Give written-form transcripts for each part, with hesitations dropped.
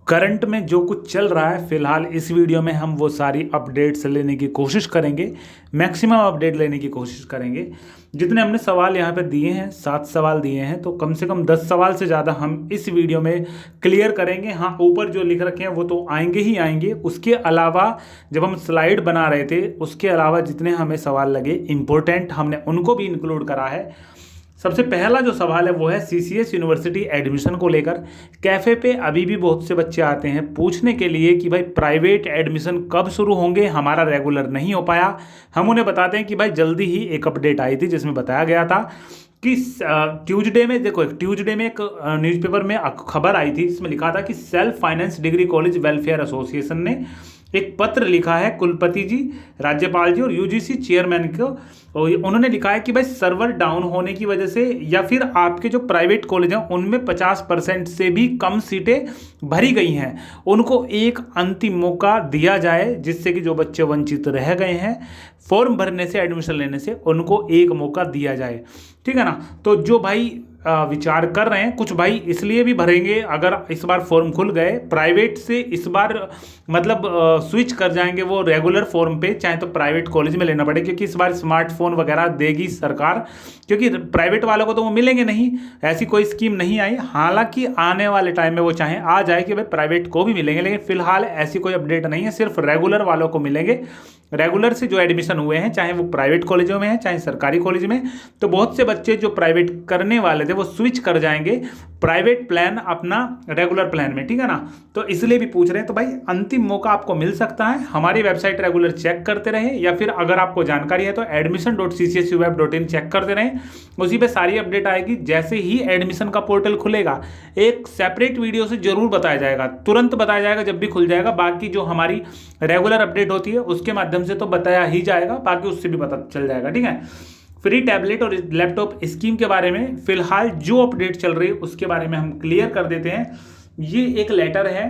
Current में जो कुछ चल रहा है फिलहाल इस वीडियो में हम वो सारी अपडेट्स लेने की कोशिश करेंगे, मैक्सिमम अपडेट लेने की कोशिश करेंगे। जितने हमने सवाल यहाँ पे दिए हैं, 7 सवाल दिए हैं, तो कम से कम 10 सवाल से ज़्यादा हम इस वीडियो में क्लियर करेंगे। हाँ, ऊपर जो लिख रखे हैं वो तो आएंगे ही आएंगे। उसके अलावा जब हम स्लाइड बना रहे थे उसके अलावा जितने हमें सवाल लगे इम्पोर्टेंट, हमने उनको भी इंक्लूड करा है। सबसे पहला जो सवाल है वो है सीसीएस यूनिवर्सिटी एडमिशन को लेकर। कैफ़े पे अभी भी बहुत से बच्चे आते हैं पूछने के लिए कि भाई प्राइवेट एडमिशन कब शुरू होंगे, हमारा रेगुलर नहीं हो पाया। हम उन्हें बताते हैं कि भाई जल्दी ही एक अपडेट आई थी जिसमें बताया गया था कि ट्यूसडे में, देखो ट्यूसडे में एक न्यूज़पेपर में खबर आई थी जिसमें लिखा था कि self finance degree college welfare association ने एक पत्र लिखा है कुलपति जी, राज्यपाल जी और यूजीसी चेयरमैन को। और उन्होंने लिखा है कि भाई सर्वर डाउन होने की वजह से या फिर आपके जो प्राइवेट कॉलेज हैं उनमें 50% से भी कम सीटें भरी गई हैं, उनको एक अंतिम मौका दिया जाए जिससे कि जो बच्चे वंचित रह गए हैं फॉर्म भरने से, एडमिशन लेने से, उनको एक मौका दिया जाए। ठीक है ना। तो जो भाई विचार कर रहे हैं, कुछ भाई इसलिए भी भरेंगे अगर इस बार फॉर्म खुल गए, प्राइवेट से इस बार मतलब स्विच कर जाएंगे वो रेगुलर फॉर्म पे, चाहे तो प्राइवेट कॉलेज में लेना पड़े, क्योंकि इस बार स्मार्टफोन वगैरह देगी सरकार, क्योंकि प्राइवेट वालों को तो वो मिलेंगे नहीं, ऐसी कोई स्कीम नहीं आई। हालांकि आने वाले टाइम में वो चाहे आ जाए कि भाई प्राइवेट को भी मिलेंगे, लेकिन फिलहाल ऐसी कोई अपडेट नहीं है, सिर्फ रेगुलर वालों को मिलेंगे। रेगुलर से जो एडमिशन हुए हैं, चाहे वो प्राइवेट कॉलेजों में हैं चाहे सरकारी कॉलेज में, तो बहुत से बच्चे जो प्राइवेट करने वाले थे वो स्विच कर जाएंगे प्राइवेट प्लान अपना रेगुलर प्लान में। ठीक है ना। तो इसलिए भी पूछ रहे हैं। तो भाई अंतिम मौका आपको मिल सकता है, हमारी वेबसाइट रेगुलर चेक करते रहें, या फिर अगर आपको जानकारी है तो admission.ccsweb.in चेक करते रहें, उसी पे सारी अपडेट आएगी। जैसे ही एडमिशन का पोर्टल खुलेगा एक सेपरेट वीडियो से जरूर बताया जाएगा, तुरंत बताया जाएगा जब भी खुल जाएगा। बाकी जो हमारी रेगुलर अपडेट होती है उसके माध्यम से तो बताया ही जाएगा, बाकी उससे भी पता चल जाएगा। ठीक है। फ्री टैबलेट और लैपटॉप स्कीम के बारे में फिलहाल जो अपडेट चल रही है उसके बारे में हम क्लियर कर देते हैं। ये एक लेटर है,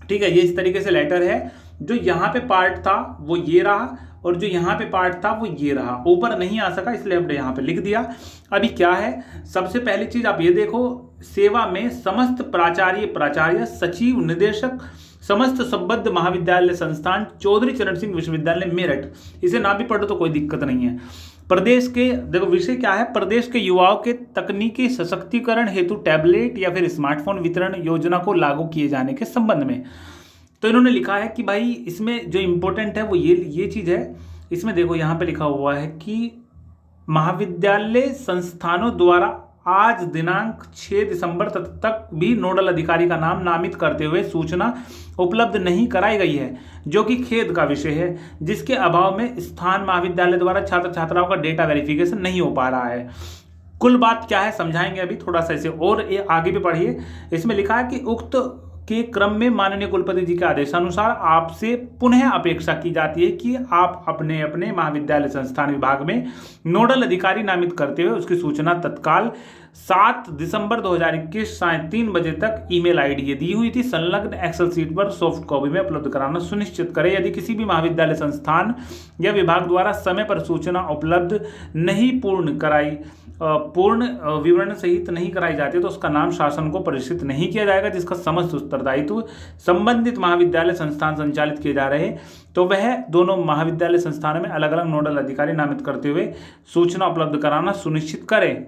ठीक है, ये इस तरीके से लेटर है। जो यहाँ पे पार्ट था वो ये रहा और जो यहाँ पे पार्ट था वो ये रहा, ऊपर नहीं आ सका इसलिए हमने यहाँ पे लिख दिया। अभी क्या है, सबसे पहली चीज आप ये देखो, सेवा में समस्त प्राचार्य सचिव निदेशक समस्त संबद्ध महाविद्यालय संस्थान चौधरी चरण सिंह विश्वविद्यालय मेरठ, इसे ना भी पढ़ो तो कोई दिक्कत नहीं है। प्रदेश के, देखो विषय क्या है, प्रदेश के युवाओं के तकनीकी सशक्तिकरण हेतु टैबलेट या फिर स्मार्टफोन वितरण योजना को लागू किए जाने के संबंध में। तो इन्होंने लिखा है कि भाई इसमें जो इंपॉर्टेंट है वो ये चीज है। इसमें देखो यहाँ पे लिखा हुआ है कि महाविद्यालय संस्थानों द्वारा आज दिनांक 6 दिसंबर तक भी नोडल अधिकारी का नाम नामित करते हुए सूचना उपलब्ध नहीं कराई गई है, जो कि खेद का विषय है, जिसके अभाव में स्थान महाविद्यालय द्वारा छात्र छात्राओं का डेटा वेरिफिकेशन नहीं हो पा रहा है। कुल बात क्या है समझाएंगे अभी थोड़ा सा इसे, और ये आगे भी पढ़िए। इसमें लिखा है कि उक्त के क्रम में माननीय कुलपति जी के आदेशानुसार आपसे पुनः अपेक्षा की जाती है कि आप अपने अपने महाविद्यालय संस्थान विभाग में नोडल अधिकारी नामित करते हुए उसकी सूचना तत्काल 7 दिसंबर 2021 साढ़े 3 बजे तक ईमेल आईडी ये दी हुई थी संलग्न एक्सेल सीट पर सॉफ्ट कॉपी में उपलब्ध कराना सुनिश्चित करें। यदि किसी भी महाविद्यालय संस्थान या विभाग द्वारा समय पर सूचना उपलब्ध नहीं पूर्ण विवरण सहित नहीं कराई जाती तो उसका नाम शासन को परिचित नहीं किया जाएगा, जिसका समस्त उत्तरदायित्व संबंधित महाविद्यालय संस्थान संचालित किए जा रहे हैं। तो वह दोनों महाविद्यालय संस्थानों में अलग अलग नोडल अधिकारी नामित करते हुए सूचना उपलब्ध कराना सुनिश्चित करें।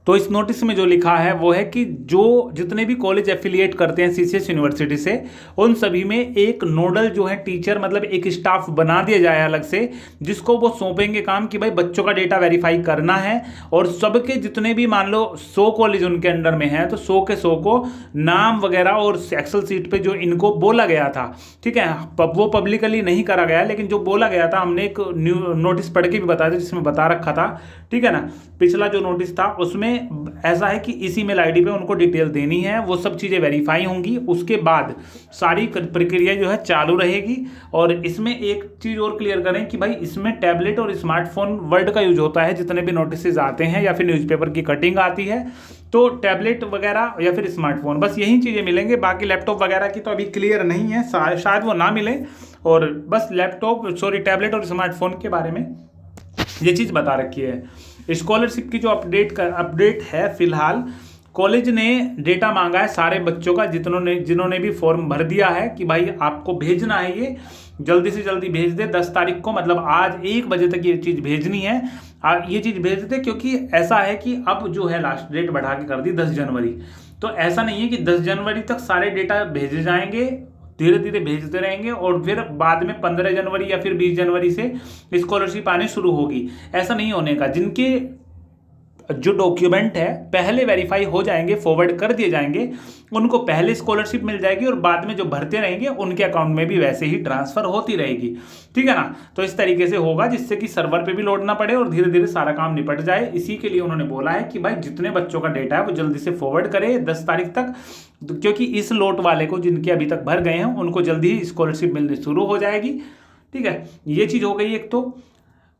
तो इस नोटिस में जो लिखा है वो है कि जो जितने भी कॉलेज एफिलिएट करते हैं सीसीएस यूनिवर्सिटी से, उन सभी में एक नोडल जो है टीचर, मतलब एक स्टाफ बना दिया जाए अलग से, जिसको वो सौंपेंगे काम कि भाई बच्चों का डेटा वेरीफाई करना है। और सबके जितने भी मान लो 100 कॉलेज उनके अंडर में है तो 100 के 100 को नाम वगैरह और एक्सेल सीट पे जो इनको बोला गया था, ठीक है, वो पब्लिकली नहीं करा गया, लेकिन जो बोला गया था हमने एक नोटिस पढ़ के भी बताया था जिसमें बता रखा था, ठीक है ना। पिछला जो नोटिस था उसमें ऐसा है कि इसी मेल आईडी पे उनको डिटेल देनी है, वो सब चीज़ें वेरीफाई होंगी, उसके बाद सारी प्रक्रिया जो है चालू रहेगी। और इसमें एक चीज़ और क्लियर करें कि भाई इसमें टैबलेट और स्मार्टफोन वर्ड का यूज होता है, जितने भी नोटिस आते हैं या फिर न्यूज़पेपर की कटिंग आती है तो टैबलेट वगैरह या फिर स्मार्टफोन, बस यही चीज़ें मिलेंगे। बाकी लैपटॉप वगैरह की तो अभी क्लियर नहीं है, शायद वो ना मिले। और बस टैबलेट और स्मार्टफोन के बारे में ये चीज़ बता रखी है। स्कॉलरशिप की जो अपडेट है, फिलहाल कॉलेज ने डेटा मांगा है सारे बच्चों का जिन्होंने भी फॉर्म भर दिया है कि भाई आपको भेजना है, ये जल्दी से जल्दी भेज दे 10 तारीख को, मतलब आज 1 बजे तक ये चीज़ भेजनी है। ये चीज़ भेज दे, क्योंकि ऐसा है कि अब जो है लास्ट डेट बढ़ा के कर दी 10 जनवरी। तो ऐसा नहीं है कि 10 जनवरी तक सारे डेटा भेजे जाएंगे, धीरे धीरे भेजते रहेंगे और फिर बाद में 15 जनवरी या फिर 20 जनवरी से स्कॉलरशिप आने शुरू होगी। ऐसा नहीं होने का। जिनके जो डॉक्यूमेंट है पहले वेरीफाई हो जाएंगे, फॉरवर्ड कर दिए जाएंगे, उनको पहले स्कॉलरशिप मिल जाएगी और बाद में जो भरते रहेंगे उनके अकाउंट में भी वैसे ही ट्रांसफर होती रहेगी। ठीक है ना। तो इस तरीके से होगा जिससे कि सर्वर पे भी लोड ना पड़े और धीरे धीरे सारा काम निपट जाए। इसी के लिए उन्होंने बोला है कि भाई जितने बच्चों का डेटा है वो जल्दी से फॉरवर्ड करे 10 तारीख तक, क्योंकि इस लोट वाले को जिनके अभी तक भर गए हैं उनको जल्दी ही स्कॉलरशिप मिलनी शुरू हो जाएगी। ठीक है, ये चीज़ हो गई एक। तो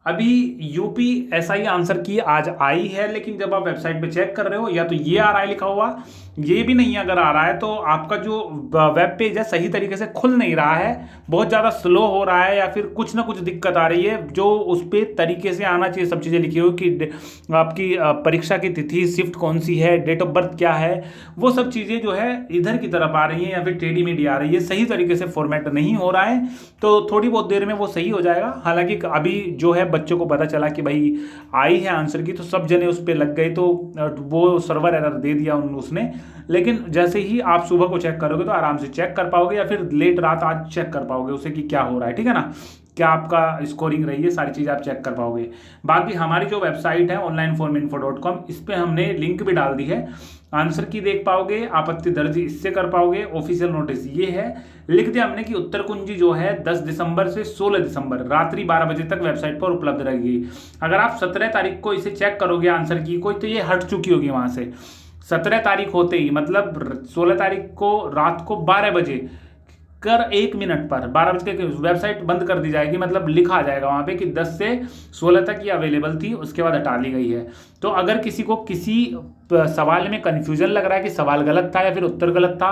अभी यूपीएसआई आंसर की आज आई है, लेकिन जब आप वेबसाइट पे चेक कर रहे हो या तो ये आ रहा है लिखा हुआ, ये भी नहीं अगर आ रहा है तो आपका जो वेब पेज है सही तरीके से खुल नहीं रहा है, बहुत ज़्यादा स्लो हो रहा है, या फिर कुछ ना कुछ दिक्कत आ रही है जो उस पर तरीके से आना चाहिए। सब चीज़ें लिखी हो कि आपकी परीक्षा की तिथि, शिफ्ट कौन सी है, डेट ऑफ बर्थ क्या है, वो सब चीज़ें जो है इधर की तरफ आ रही हैं या फिर टेढ़ी मेढ़ी आ रही है, सही तरीके से फॉर्मेट नहीं हो रहा है। तो थोड़ी बहुत देर में वो सही हो जाएगा। हालांकि अभी जो है बच्चों को पता चला कि भाई आई है आंसर की, तो सब जने उस पर लग गए, तो वो सर्वर एरर दे दिया उसने। लेकिन जैसे ही आप सुबह को चेक करोगे तो आराम से चेक कर पाओगे, या फिर लेट रात आज चेक कर पाओगे उसे कि क्या हो रहा है। ठीक है ना, क्या आपका स्कोरिंग रही है, सारी चीज़ आप चेक कर पाओगे। बाकी हमारी जो वेबसाइट है onlineforminfo.com, इस पर हमने लिंक भी डाल दी है, आंसर की देख पाओगे, आपत्ति दर्ज इससे कर पाओगे। ऑफिशियल नोटिस ये है, लिख दिया हमने कि उत्तर कुंजी जो है 10 दिसंबर से 16 दिसंबर रात्रि 12 बजे तक वेबसाइट पर उपलब्ध रहेगी। अगर आप 17 तारीख को इसे चेक करोगे आंसर की कोई, तो ये हट चुकी होगी वहाँ से। 17 तारीख होते ही मतलब 16 तारीख को रात को 12 बजे कर 1 मिनट पर 12 बजे के वेबसाइट बंद कर दी जाएगी, मतलब लिखा आ जाएगा वहाँ पे कि 10 से 16 तक ये अवेलेबल थी, उसके बाद हटा ली गई है। तो अगर किसी को किसी सवाल में कन्फ्यूजन लग रहा है कि सवाल गलत था या फिर उत्तर गलत था,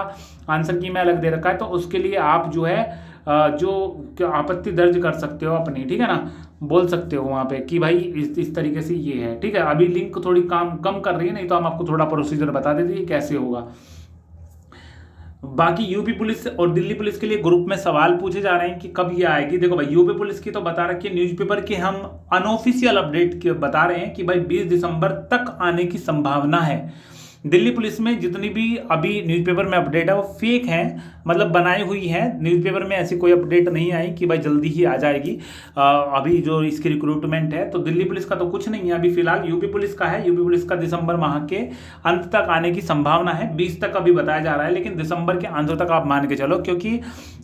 आंसर की में अलग दे रखा है, तो उसके लिए आप जो है जो आपत्ति दर्ज कर सकते हो अपनी। ठीक है ना, बोल सकते हो वहाँ पे कि भाई इस तरीके से ये है। ठीक है, अभी लिंक थोड़ी काम कम कर रही है, नहीं तो हम आपको थोड़ा प्रोसीजर बता देते कैसे होगा। बाकी यूपी पुलिस और दिल्ली पुलिस के लिए ग्रुप में सवाल पूछे जा रहे हैं कि कब ये आएगी। देखो भाई, यूपी पुलिस की तो बता रखी है न्यूज़पेपर की, हम अनऑफिशियल अपडेट बता रहे हैं कि भाई 20 दिसंबर तक आने की संभावना है। दिल्ली पुलिस में जितनी भी अभी न्यूज़पेपर में अपडेट है वो फेक है, मतलब बनाई हुई है। न्यूज़पेपर में ऐसी कोई अपडेट नहीं आई कि भाई जल्दी ही आ जाएगी अभी जो इसकी रिक्रूटमेंट है। तो दिल्ली पुलिस का तो कुछ नहीं है अभी फिलहाल, यूपी पुलिस का है। यूपी पुलिस का दिसंबर माह के अंत तक आने की संभावना है, 20 तक अभी बताया जा रहा है, लेकिन दिसंबर के अंत तक आप मान के चलो, क्योंकि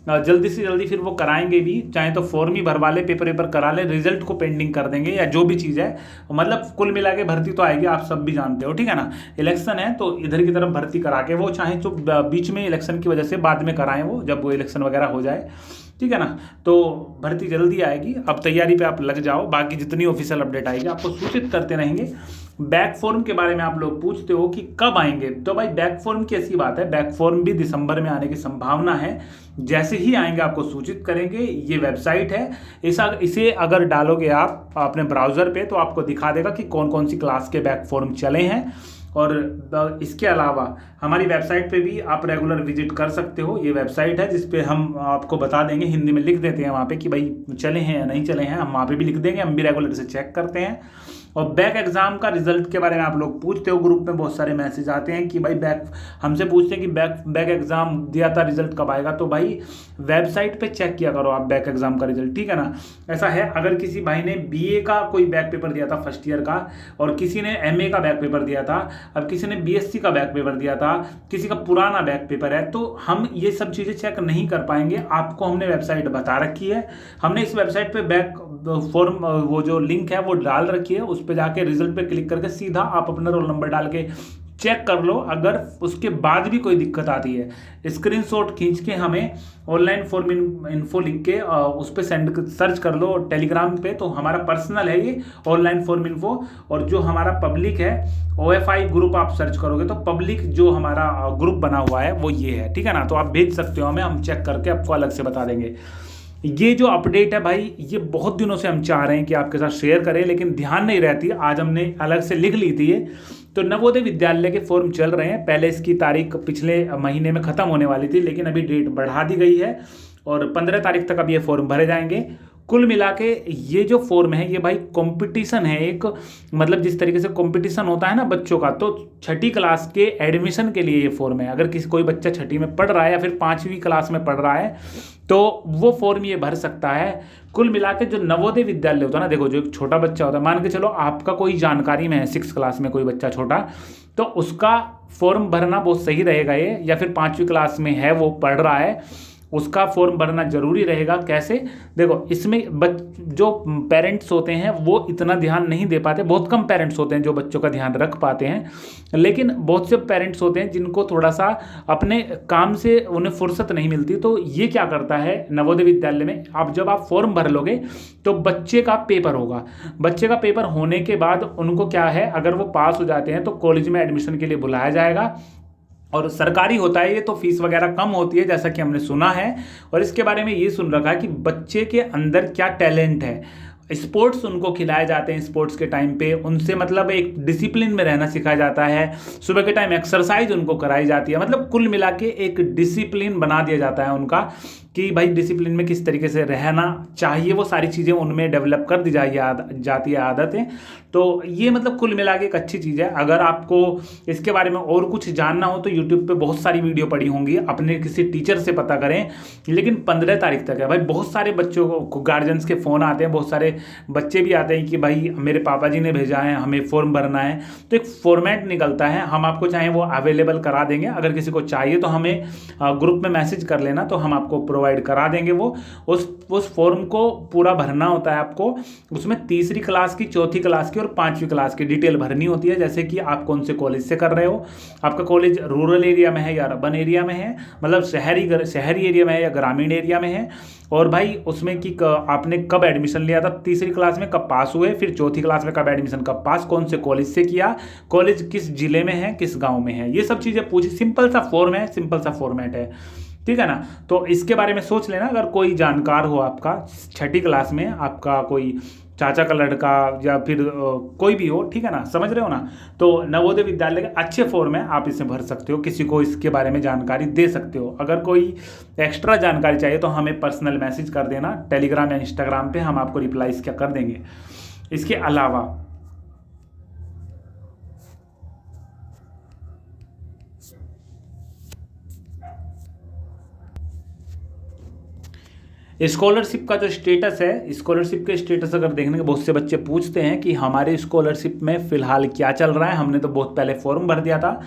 जल्दी से जल्दी फिर वो कराएंगे भी, चाहे तो फॉर्म ही भरवा ले, पेपर करा ले, रिजल्ट को पेंडिंग कर देंगे या जो भी चीज़ है, मतलब कुल मिला के भर्ती तो आएगी, आप सब भी जानते हो। ठीक है ना, इलेक्शन है तो इधर की तरफ भर्ती करा के वो चाहे तो बीच में इलेक्शन की वजह से बाद में कराएं, वो जब वो इलेक्शन वगैरह हो जाए। ठीक है ना, तो भर्ती जल्दी आएगी, अब तैयारी पे आप लग जाओ। बाकी जितनी ऑफिशियल अपडेट आएगी आपको सूचित करते रहेंगे। बैक फॉर्म के बारे में आप लोग पूछते हो कि कब आएंगे, तो भाई बैक फॉर्म की ऐसी बात है, बैक फॉर्म भी दिसंबर में आने की संभावना है। जैसे ही आएंगे आपको सूचित करेंगे। ये वेबसाइट है, इसे अगर डालोगे आप अपने ब्राउज़र पे तो आपको दिखा देगा कि कौन कौन सी क्लास के बैक फॉर्म चले हैं। और इसके अलावा हमारी वेबसाइट पे भी आप रेगुलर विजिट कर सकते हो। ये वेबसाइट है जिस पे हम आपको बता देंगे, हिंदी में लिख देते हैं वहाँ पे कि भाई चले हैं या नहीं चले हैं, हम वहाँ पे भी लिख देंगे, हम भी रेगुलर से चेक करते हैं। और बैक एग्जाम का रिजल्ट के बारे में आप लोग पूछते हो, ग्रुप में बहुत सारे मैसेज आते हैं कि भाई हमसे पूछते हैं कि बैक एग्जाम दिया था, रिजल्ट कब आएगा। तो भाई वेबसाइट पे चेक किया करो आप बैक एग्जाम का रिजल्ट। ठीक है ना, ऐसा है अगर किसी भाई ने बीए का कोई बैक पेपर दिया था फर्स्ट ईयर का, और किसी ने एमए का बैक पेपर दिया था, अब किसी ने बीएससी का बैक पेपर दिया था, किसी का पुराना बैक पेपर है, तो हम ये सब चीज़ें चेक नहीं कर पाएंगे। आपको हमने वेबसाइट बता रखी है, हमने इस वेबसाइट पे बैक फॉर्म वो जो लिंक है वो डाल रखी है, उस पर जाके रिजल्ट पे क्लिक करके सीधा आप अपना रोल नंबर डाल के चेक कर लो। अगर उसके बाद भी कोई दिक्कत आती है, स्क्रीनशॉट खींच के हमें ऑनलाइन फॉर्म इन्फो लिख के उस पर सर्च कर लो टेलीग्राम पे, तो हमारा पर्सनल है ये ऑनलाइन फॉर्म इन्फो। और जो हमारा पब्लिक है OFI ग्रुप आप सर्च करोगे तो पब्लिक जो हमारा ग्रुप बना हुआ है वो ये है। ठीक है ना, तो आप भेज सकते हो हमें, हम चेक करके आपको अलग से बता देंगे। ये जो अपडेट है भाई, ये बहुत दिनों से हम चाह रहे हैं कि आपके साथ शेयर करें, लेकिन ध्यान नहीं रहती। आज हमने अलग से लिख ली थी ये। तो नवोदय विद्यालय के फॉर्म चल रहे हैं। पहले इसकी तारीख पिछले महीने में ख़त्म होने वाली थी, लेकिन अभी डेट बढ़ा दी गई है और 15 तारीख तक अब ये फॉर्म भरे जाएंगे। कुल मिला के ये जो फॉर्म है ये भाई कंपटीशन है एक, मतलब जिस तरीके से कंपटीशन होता है ना बच्चों का, तो छठी क्लास के एडमिशन के लिए ये फॉर्म है। अगर कोई बच्चा छठी में पढ़ रहा है या फिर 5वीं क्लास में पढ़ रहा है तो वो फॉर्म ये भर सकता है। कुल मिला के जो नवोदय विद्यालय होता है ना, देखो जो एक छोटा बच्चा होता है, मान के चलो आपका कोई जानकारी में है 6 क्लास में कोई बच्चा छोटा, तो उसका फॉर्म भरना बहुत सही रहेगा ये। या फिर 5वीं क्लास में है वो पढ़ रहा है, उसका फॉर्म भरना जरूरी रहेगा। कैसे? देखो इसमें जो पेरेंट्स होते हैं वो इतना ध्यान नहीं दे पाते, बहुत कम पेरेंट्स होते हैं जो बच्चों का ध्यान रख पाते हैं, लेकिन बहुत से पेरेंट्स होते हैं जिनको थोड़ा सा अपने काम से उन्हें फुर्सत नहीं मिलती। तो ये क्या करता है नवोदय विद्यालय में, जब आप फॉर्म भर लोगे तो बच्चे का पेपर होगा। बच्चे का पेपर होने के बाद उनको क्या है, अगर वो पास हो जाते हैं तो कॉलेज में एडमिशन के लिए बुलाया जाएगा। और सरकारी होता है ये, तो फीस वगैरह कम होती है जैसा कि हमने सुना है। और इसके बारे में ये सुन रखा है कि बच्चे के अंदर क्या टैलेंट है, स्पोर्ट्स उनको खिलाए जाते हैं। स्पोर्ट्स के टाइम पे उनसे मतलब एक डिसिप्लिन में रहना सिखाया जाता है। सुबह के टाइम एक्सरसाइज उनको कराई जाती है। मतलब कुल मिला के एक डिसिप्लिन बना दिया जाता है उनका कि भाई डिसिप्लिन में किस तरीके से रहना चाहिए, वो सारी चीज़ें उनमें डेवलप कर दी जाती है आदतें। तो ये मतलब कुल मिला के एक अच्छी चीज़ है। अगर आपको इसके बारे में और कुछ जानना हो तो यूट्यूब पे बहुत सारी वीडियो पड़ी होंगी, अपने किसी टीचर से पता करें। लेकिन 15 तारीख तक है भाई। बहुत सारे बच्चों को गार्जियंस के फ़ोन आते हैं, बहुत सारे बच्चे भी आते हैं कि भाई मेरे पापा जी ने भेजा है, हमें फॉर्म भरना है। तो एक फॉर्मेट निकलता है, हम आपको चाहें वो अवेलेबल करा देंगे। अगर किसी को चाहिए तो हमें ग्रुप में मैसेज कर लेना, तो हम आपको प्रोवाइड करा देंगे। वो उस फॉर्म को पूरा भरना होता है आपको। उसमें 3री क्लास की, 4थी क्लास की और 5वीं क्लास की डिटेल भरनी होती है। जैसे कि आप कौन से कॉलेज से कर रहे हो, आपका कॉलेज रूरल एरिया में है या अर्बन एरिया में है, मतलब शहरी एरिया में है या ग्रामीण एरिया में है। और भाई उसमें कि आपने कब एडमिशन लिया था 3री क्लास में, कब पास हुए, फिर 4थी क्लास में कब एडमिशन कब पास, कौन से कॉलेज से किया, कॉलेज किस जिले में है, किस गांव में है, ये सब चीज़ें पूछी। सिंपल सा फॉर्म है, सिंपल सा फॉर्मेट है, ठीक है ना। तो इसके बारे में सोच लेना। अगर कोई जानकार हो आपका 6ठी क्लास में, आपका कोई चाचा का लड़का या फिर कोई भी हो, ठीक है ना, समझ रहे हो ना। तो नवोदय विद्यालय के अच्छे फॉर्म है, आप इसे भर सकते हो, किसी को इसके बारे में जानकारी दे सकते हो। अगर कोई एक्स्ट्रा जानकारी चाहिए तो हमें पर्सनल मैसेज कर देना टेलीग्राम या इंस्टाग्राम पे, हम आपको रिप्लाई इसका कर देंगे। इसके अलावा स्कॉलरशिप का जो स्टेटस है, स्कॉलरशिप के स्टेटस अगर देखने के, बहुत से बच्चे पूछते हैं कि हमारे स्कॉलरशिप में फ़िलहाल क्या चल रहा है। हमने तो बहुत पहले फॉर्म भर दिया था।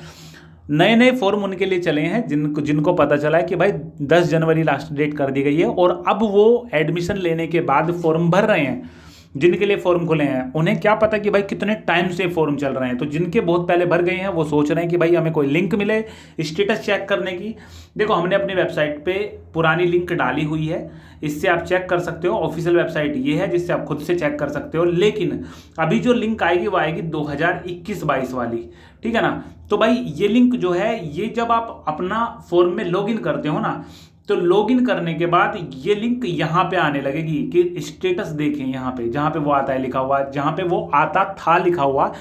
नए फॉर्म उनके लिए चले हैं जिनको पता चला है कि भाई 10 जनवरी लास्ट डेट कर दी गई है और अब वो एडमिशन लेने के बाद फॉर्म भर रहे हैं। जिनके लिए फॉर्म खुले हैं उन्हें क्या पता कि भाई कितने टाइम से फॉर्म चल रहे हैं। तो जिनके बहुत पहले भर गए हैं वो सोच रहे हैं कि भाई हमें कोई लिंक मिले स्टेटस चेक करने की। देखो हमने अपनी वेबसाइट पे पुरानी लिंक डाली हुई है, इससे आप चेक कर सकते हो। ऑफिशियल वेबसाइट ये है जिससे आप खुद से चेक कर सकते हो। लेकिन अभी जो लिंक आएगी वो आएगी 2021-22 वाली, ठीक है ना। तो भाई ये लिंक जो है, ये जब आप अपना फॉर्म में लॉगिन करते हो ना, तो लॉगिन करने के बाद ये लिंक यहाँ पे आने लगेगी कि स्टेटस देखें। यहाँ पे जहाँ पे वो आता है लिखा हुआ, जहाँ पे वो आता था लिखा हुआ,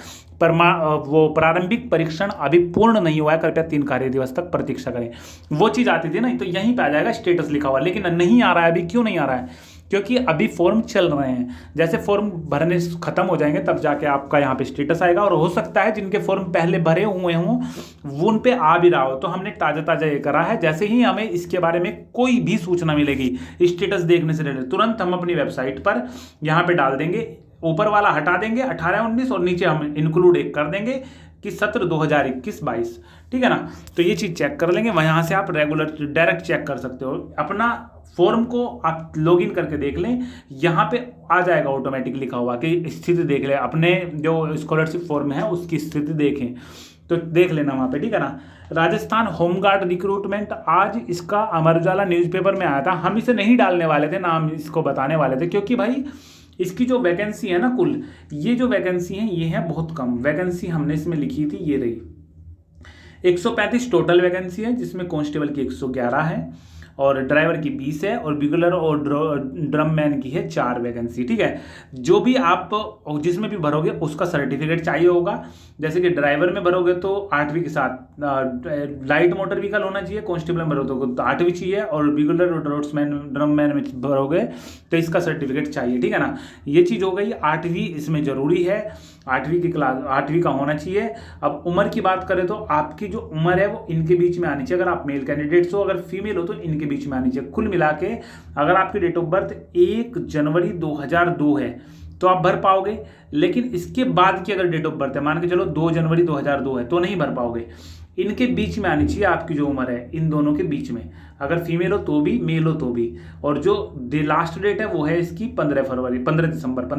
वो प्रारंभिक परीक्षण अभी पूर्ण नहीं हुआ है, कृपया 3 कार्य दिवस तक प्रतीक्षा करें, वो चीज़ आती थी ना। तो यहीं पे आ जाएगा स्टेटस लिखा हुआ, लेकिन नहीं आ रहा है अभी। क्यों नहीं आ रहा है? क्योंकि अभी फॉर्म चल रहे हैं। जैसे फॉर्म भरने खत्म हो जाएंगे तब जाके आपका यहाँ पे स्टेटस आएगा। और हो सकता है जिनके फॉर्म पहले भरे हुए हों वो उन पे आ भी रहा हो। तो हमने ताज़ा ये करा है, जैसे ही हमें इसके बारे में कोई भी सूचना मिलेगी स्टेटस देखने से रिलेटेड, तुरंत हम अपनी वेबसाइट पर यहाँ पे डाल देंगे। ऊपर वाला हटा देंगे 18-19 और नीचे हम इंक्लूड एक कर देंगे कि सत्र 2021-22, ठीक है ना। तो ये चीज़ चेक कर लेंगे, वहाँ से आप रेगुलर डायरेक्ट चेक कर सकते हो। अपना फॉर्म को आप लॉगिन करके देख लें, यहाँ पे आ जाएगा ऑटोमेटिक लिखा हुआ कि स्थिति देख लें, अपने जो स्कॉलरशिप फॉर्म है उसकी स्थिति देखें, तो देख लेना वहाँ पे, ठीक है ना। राजस्थान होमगार्ड रिक्रूटमेंट, आज इसका अमर उजाला न्यूज़पेपर में आया था। हम इसे नहीं डालने वाले थे, नाम इसको बताने वाले थे, क्योंकि भाई इसकी जो वैकेंसी है ना, कुल ये जो वैकेंसी है ये है बहुत कम वैकेंसी। हमने इसमें लिखी थी, ये रही 135 टोटल वैकेंसी है, जिसमें कांस्टेबल की 111 है, और ड्राइवर की 20 है और बिगुलर और ड्रम मैन की है 4 वैकेंसी। ठीक है, जो भी आप जिसमें भी भरोगे उसका सर्टिफिकेट चाहिए होगा। जैसे कि ड्राइवर में भरोगे तो 8वीं के साथ लाइट मोटर व्हीकल होना चाहिए, कांस्टेबल में भरोगे तो 8वीं चाहिए, और बिगुलर और ड्रम मैन में भरोगे तो इसका सर्टिफिकेट चाहिए। ठीक है ना, ये चीज़ हो गई। 8वीं इसमें ज़रूरी है, 8वीं की क्लास 8वीं का होना चाहिए। अब उम्र की बात करें तो आपकी जो उम्र है वो इनके बीच में आनी चाहिए। अगर आप मेल कैंडिडेट्स हो, अगर फीमेल हो तो इनके बीच में आनी चाहिए। कुल मिला के अगर आपकी डेट ऑफ बर्थ 1 जनवरी 2002 है तो आप भर पाओगे, लेकिन इसके बाद की अगर डेट ऑफ बर्थ है, मान के चलो 2 जनवरी 2002 है, तो नहीं भर पाओगे। इनके बीच में आनी चाहिए आपकी जो उम्र है, इन दोनों के बीच में, अगर फीमेल हो तो भी, मेल हो तो भी। और जो लास्ट डेट है वो है इसकी 15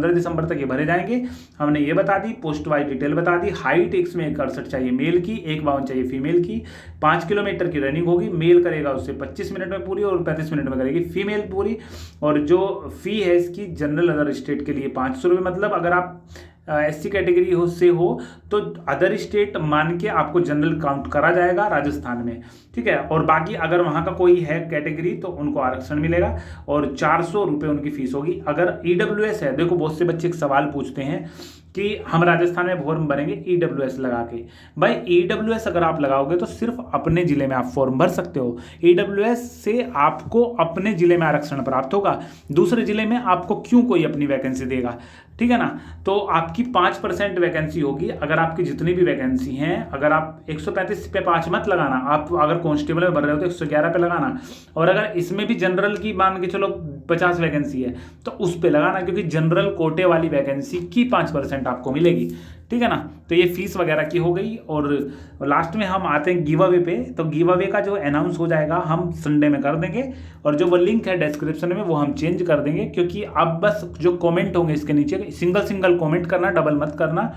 दिसंबर तक ये भरे जाएंगे। हमने ये बता दी, पोस्ट वाइज डिटेल बता दी। हाइट इसमें 168 चाहिए मेल की, 152 चाहिए फीमेल की। 5 किलोमीटर की रनिंग होगी, मेल करेगा उससे 25 मिनट में पूरी और 35 मिनट में करेगी फीमेल पूरी। और जो फी है इसकी जनरल अदर स्टेट के लिए 500 रुपये, मतलब अगर आप SC कैटेगरी से हो तो अदर स्टेट मान के आपको जनरल काउंट करा जाएगा राजस्थान में। ठीक है, और बाकी अगर वहाँ का कोई है कैटेगरी तो उनको आरक्षण मिलेगा और 400 रुपये उनकी फीस होगी। अगर EWS है, देखो बहुत से बच्चे एक सवाल पूछते हैं कि हम राजस्थान में फॉर्म भरेंगे EWS लगा के। भाई EWS अगर आप लगाओगे तो सिर्फ अपने ज़िले में आप फॉर्म भर सकते हो। EWS से आपको अपने ज़िले में आरक्षण प्राप्त होगा, दूसरे ज़िले में आपको क्यों कोई अपनी वैकेंसी देगा। ठीक है ना, तो आपकी 5% वैकेंसी होगी। अगर आपकी जितनी भी वैकेंसी हैं, अगर आप 135 पे 5 मत लगाना, आप अगर कांस्टेबल में भर रहे हो तो 111 पे लगाना। और अगर इसमें भी जनरल की मान के चलो 50 वैकेंसी है तो उस पे लगाना, क्योंकि जनरल कोटे वाली वैकेंसी की 5% आपको मिलेगी। ठीक है ना, तो ये फीस वगैरह की हो गई। और लास्ट में हम आते हैं गिव अवे पे। तो गिव अवे का जो अनाउंस हो जाएगा हम संडे में कर देंगे, और जो वो लिंक है डिस्क्रिप्शन में वो हम चेंज कर देंगे, क्योंकि अब बस जो कमेंट होंगे इसके नीचे सिंगल कमेंट करना, डबल मत करना,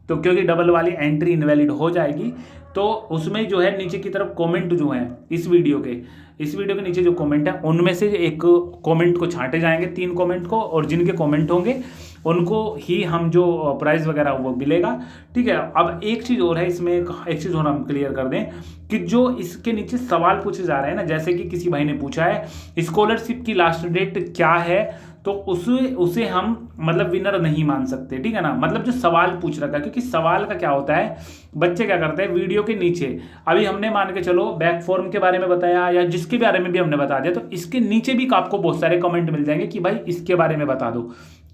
तो क्योंकि डबल वाली एंट्री इनवैलिड हो जाएगी। तो उसमें जो है नीचे की तरफ कमेंट जो है इस वीडियो के नीचे जो कमेंट है उनमें से एक कमेंट को छांटे जाएंगे, 3 कमेंट को, और जिनके कमेंट होंगे उनको ही हम जो प्राइस वगैरह वो मिलेगा। ठीक है, अब एक चीज़ और है इसमें, एक चीज़ और हम क्लियर कर दें कि जो इसके नीचे सवाल पूछे जा रहे हैं ना, जैसे कि किसी भाई ने पूछा है स्कॉलरशिप की लास्ट डेट क्या है, तो उसे हम मतलब विनर नहीं मान सकते। ठीक है ना, मतलब जो सवाल पूछ रखा है, क्योंकि सवाल का क्या होता है, बच्चे क्या करते हैं वीडियो के नीचे, अभी हमने मान के चलो बैक फॉर्म के बारे में बताया या जिसके बारे में भी हमने बता दिया, तो इसके नीचे भी आपको बहुत सारे कमेंट मिल जाएंगे कि भाई इसके बारे में बता दो,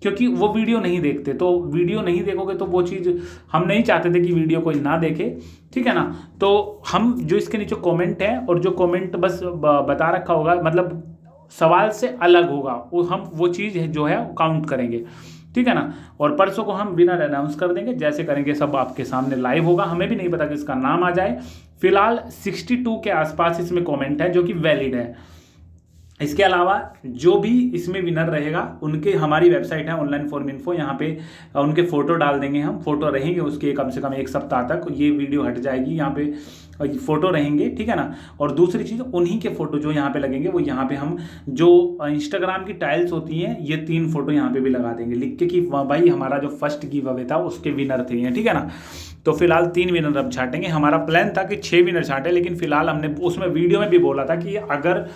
क्योंकि वो वीडियो नहीं देखते। तो वीडियो नहीं देखोगे तो वो चीज़ हम नहीं चाहते थे कि वीडियो कोई ना देखे। ठीक है ना, तो हम जो इसके नीचे कमेंट है और जो कमेंट बस बता रखा होगा, मतलब सवाल से अलग होगा, वो हम वो चीज़ जो है काउंट करेंगे। ठीक है ना, और परसों को हम विनर अनाउंस कर देंगे, जैसे करेंगे सब आपके सामने लाइव होगा। हमें भी नहीं पता कि इसका नाम आ जाए। फिलहाल 62 के आसपास इसमें कमेंट है जो कि वैलिड है। इसके अलावा जो भी इसमें विनर रहेगा उनके, हमारी वेबसाइट है ऑनलाइन फॉर्म इन्फो, यहाँ पे उनके फ़ोटो डाल देंगे हम, फोटो रहेंगे उसके कम से कम 1 सप्ताह तक। ये वीडियो हट जाएगी, यहाँ पे फोटो रहेंगे। ठीक है ना, और दूसरी चीज़ उन्हीं के फोटो जो यहाँ पे लगेंगे वो यहाँ पे हम जो इंस्टाग्राम की टाइल्स होती हैं, ये 3 फोटो यहाँ पे भी लगा देंगे लिख के कि भाई हमारा जो फर्स्ट गिव अवे था उसके विनर थे ये। ठीक है ना, तो फिलहाल 3 विनर अब छाटेंगे। हमारा प्लान था कि 6 विनर छाटे, लेकिन फिलहाल हमने उसमें वीडियो में भी बोला था कि अगर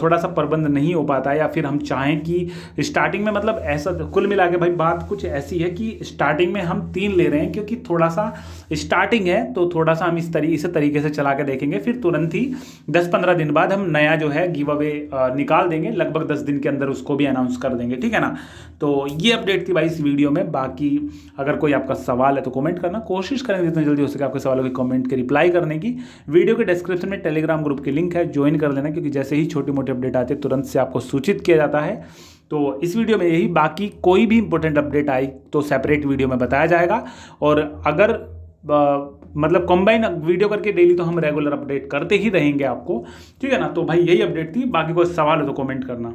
थोड़ा सा प्रबंध नहीं हो पाता है या फिर हम चाहें कि स्टार्टिंग में, मतलब ऐसा कुल मिला के भाई बात कुछ ऐसी है कि स्टार्टिंग में हम 3 ले रहे हैं, क्योंकि थोड़ा सा स्टार्टिंग है तो थोड़ा सा हम इस तरीके से चला के देखेंगे। फिर तुरंत ही 10-15 दिन बाद हम नया जो है गिव अवे निकाल देंगे, लगभग 10 दिन के अंदर उसको भी अनाउंस कर देंगे। ठीक है ना, तो ये अपडेट थी भाई इस वीडियो में। बाकी अगर कोई आपका सवाल है तो कमेंट करना, कोशिश करेंगे जितना जल्दी हो सके आपके सवालों के कमेंट के रिप्लाई करने की। वीडियो के डिस्क्रिप्शन में टेलीग्राम ग्रुप की लिंक है, ज्वाइन कर लेना, क्योंकि जैसे ही छोटी मोटी अपडेट आती है तुरंत से आपको सूचित किया जाता है। तो इस वीडियो में यही, बाकी कोई भी इंपॉर्टेंट अपडेट आई तो सेपरेट वीडियो में बताया जाएगा। और अगर मतलब कंबाइन वीडियो करके डेली तो हम रेगुलर अपडेट करते ही रहेंगे आपको। ठीक है ना, तो भाई यही अपडेट थी, बाकी कोई सवाल हो तो कमेंट करना।